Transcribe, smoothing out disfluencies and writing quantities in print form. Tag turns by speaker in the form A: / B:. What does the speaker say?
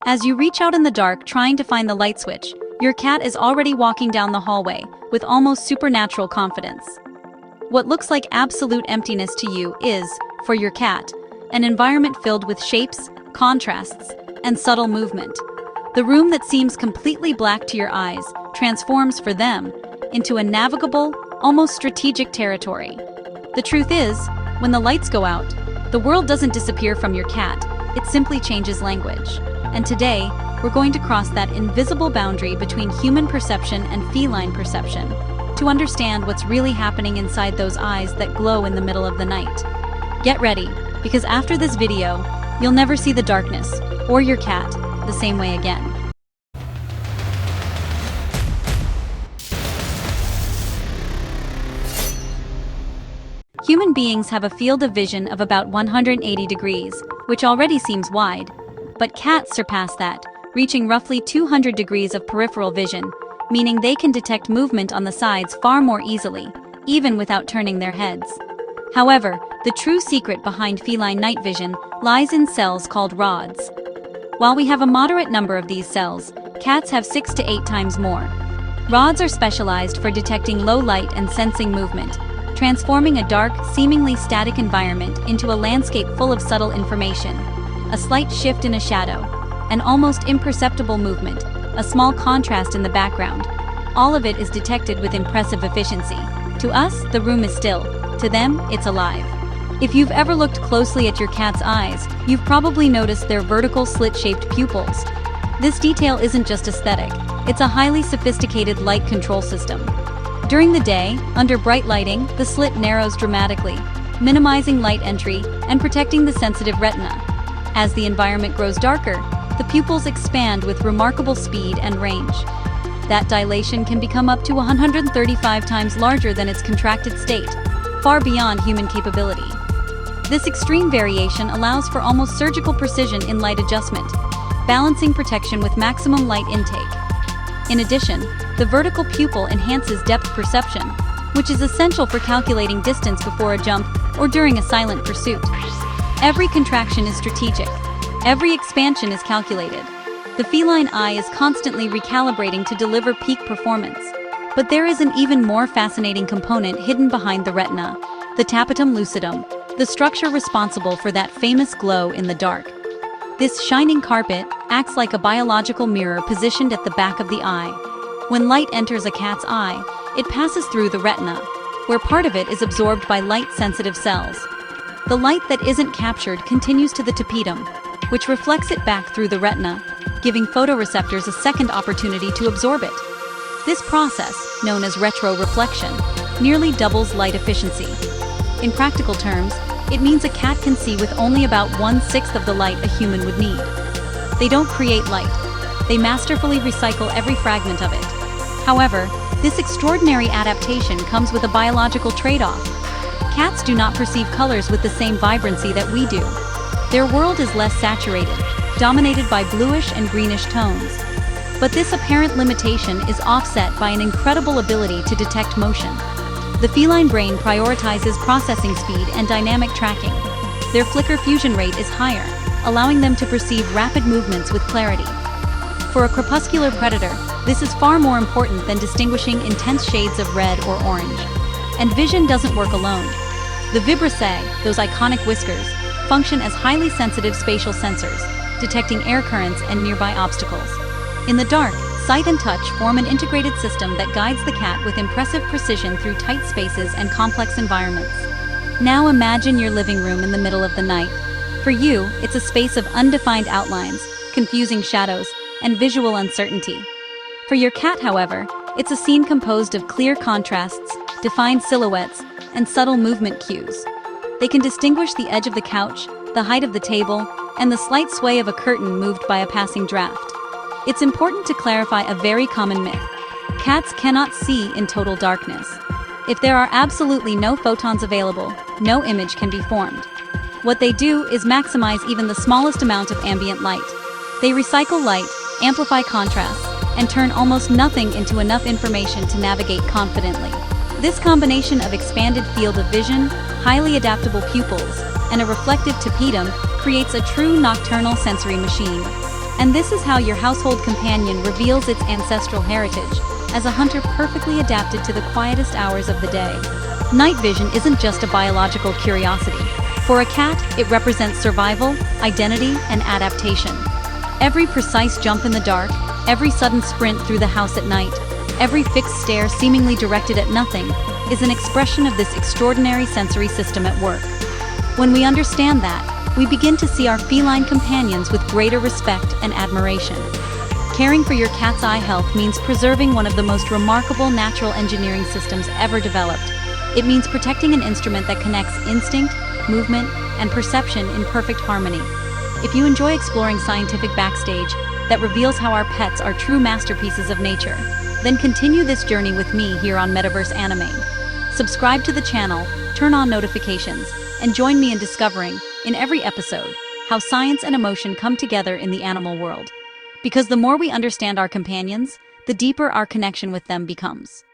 A: As you reach out in the dark trying to find the light switch, your cat is already walking down the hallway with almost supernatural confidence. What looks like absolute emptiness to you is, for your cat, an environment filled with shapes, contrasts, and subtle movement. The room that seems completely black to your eyes transforms for them into a navigable, almost strategic territory. The truth is, when the lights go out, the world doesn't disappear from your cat, it simply changes language. And today, we're going to cross that invisible boundary between human perception and feline perception to understand what's really happening inside those eyes that glow in the middle of the night. Get ready, because after this video, you'll never see the darkness, or your cat, the same way again. Human beings have a field of vision of about 180 degrees, which already seems wide, but cats surpass that, reaching roughly 200 degrees of peripheral vision, meaning they can detect movement on the sides far more easily, even without turning their heads. However, the true secret behind feline night vision lies in cells called rods. While we have a moderate number of these cells, cats have 6 to 8 times more. Rods are specialized for detecting low light and sensing movement, transforming a dark, seemingly static environment into a landscape full of subtle information. A slight shift in a shadow, an almost imperceptible movement, a small contrast in the background. All of it is detected with impressive efficiency. To us, the room is still. To them, it's alive. If you've ever looked closely at your cat's eyes, you've probably noticed their vertical slit-shaped pupils. This detail isn't just aesthetic, it's a highly sophisticated light control system. During the day, under bright lighting, the slit narrows dramatically, minimizing light entry and protecting the sensitive retina. As the environment grows darker, the pupils expand with remarkable speed and range. That dilation can become up to 135 times larger than its contracted state, far beyond human capability. This extreme variation allows for almost surgical precision in light adjustment, balancing protection with maximum light intake. In addition, the vertical pupil enhances depth perception, which is essential for calculating distance before a jump or during a silent pursuit. Every contraction is strategic. Every expansion is calculated. The feline eye is constantly recalibrating to deliver peak performance. But there is an even more fascinating component hidden behind the retina, the tapetum lucidum, the structure responsible for that famous glow in the dark. This shining carpet acts like a biological mirror positioned at the back of the eye. When light enters a cat's eye, it passes through the retina, where part of it is absorbed by light-sensitive cells. The light that isn't captured continues to the tapetum, which reflects it back through the retina, giving photoreceptors a second opportunity to absorb it. This process, known as retroreflection, nearly doubles light efficiency. In practical terms, it means a cat can see with only about 1/6 of the light a human would need. They don't create light. They masterfully recycle every fragment of it. However, this extraordinary adaptation comes with a biological trade-off. Cats do not perceive colors with the same vibrancy that we do. Their world is less saturated, dominated by bluish and greenish tones. But this apparent limitation is offset by an incredible ability to detect motion. The feline brain prioritizes processing speed and dynamic tracking. Their flicker fusion rate is higher, allowing them to perceive rapid movements with clarity. For a crepuscular predator, this is far more important than distinguishing intense shades of red or orange. And vision doesn't work alone. The vibrissae, those iconic whiskers, function as highly sensitive spatial sensors, detecting air currents and nearby obstacles. In the dark, sight and touch form an integrated system that guides the cat with impressive precision through tight spaces and complex environments. Now imagine your living room in the middle of the night. For you, it's a space of undefined outlines, confusing shadows, and visual uncertainty. For your cat, however, it's a scene composed of clear contrasts, defined silhouettes, and subtle movement cues. They can distinguish the edge of the couch, the height of the table, and the slight sway of a curtain moved by a passing draft. It's important to clarify a very common myth. Cats cannot see in total darkness. If there are absolutely no photons available, no image can be formed. What they do is maximize even the smallest amount of ambient light. They recycle light, amplify contrast, and turn almost nothing into enough information to navigate confidently. This combination of expanded field of vision, highly adaptable pupils, and a reflective tapetum creates a true nocturnal sensory machine. And this is how your household companion reveals its ancestral heritage, as a hunter perfectly adapted to the quietest hours of the day. Night vision isn't just a biological curiosity. For a cat, it represents survival, identity, and adaptation. Every precise jump in the dark, every sudden sprint through the house at night, every fixed stare seemingly directed at nothing, is an expression of this extraordinary sensory system at work. When we understand that, we begin to see our feline companions with greater respect and admiration. Caring for your cat's eye health means preserving one of the most remarkable natural engineering systems ever developed. It means protecting an instrument that connects instinct, movement, and perception in perfect harmony. If you enjoy exploring scientific backstage that reveals how our pets are true masterpieces of nature, then continue this journey with me here on Metaverse Anime. Subscribe to the channel, turn on notifications, and join me in discovering, in every episode, how science and emotion come together in the animal world. Because the more we understand our companions, the deeper our connection with them becomes.